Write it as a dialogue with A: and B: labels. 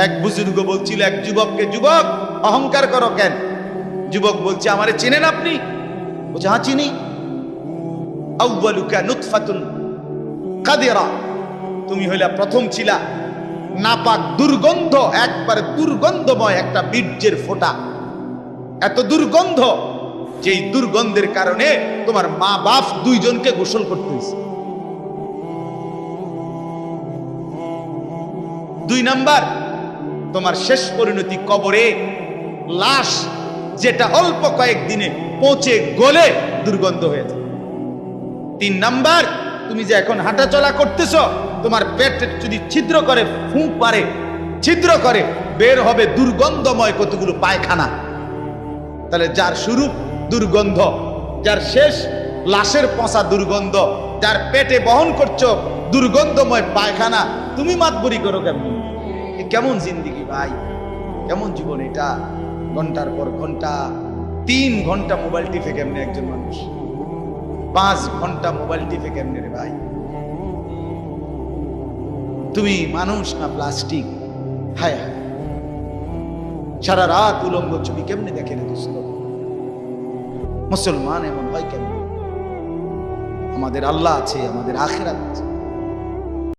A: এক বুজুর্গ বলছিল এক যুবককে, যুবক অহংকার করো কেন? যুবক বলছে, আমারে চেনেন আপনি? বলছে, হ্যাঁ চিনি। আউয়ালুকা নুতফাতুন কাদিরা, তুমি হইলা প্রথম ছিলা নাপাক দুর্গন্ধ, একবার দুর্গন্ধময় একটা বীর্যের ফোঁটা, এত দুর্গন্ধ যেই দুর্গন্ধের কারণে তোমার মা বাপ দুইজনকে গোসল করতে হয়েছে। 2 নাম্বার, তোমার শেষ পরিণতি কবরে, লাশ যেটা অল্প কয়েকদিনে পচে গলে দুর্গন্ধ হয়ে যায়। 3 নাম্বার, তুমি যে এখন হাঁটাচলা করতেছ, তোমার পেট যদি ছিদ্র করে, ফুঁক পারে, ছিদ্র করে, বের হবে দুর্গন্ধময় কতগুলো পায়খানা। তাহলে যার শুরু দুর্গন্ধ, যার শেষ লাশের পচা দুর্গন্ধ, যার পেটে বহন করছো দুর্গন্ধময় পায়খানা, তুমি মাতবরি করো কেমন? কেমন জিন্দিগি ভাই, কেমন জীবন এটা? ঘন্টার পর ঘন্টা, 3 ঘন্টা মোবাইল টিপে কেমনে একজন মানুষ? 5 ঘন্টা মোবাইল টিপে কেমনে রে ভাই? তুমি মানুষ না প্লাস্টিক? হায় হায়, সারা রাত উলঙ্গ ছবি কেমনে দেখে রে দোস্ত? মুসলমান এমন হয় কেমন? আমাদের আল্লাহ আছে, আমাদের আখিরাত আছে।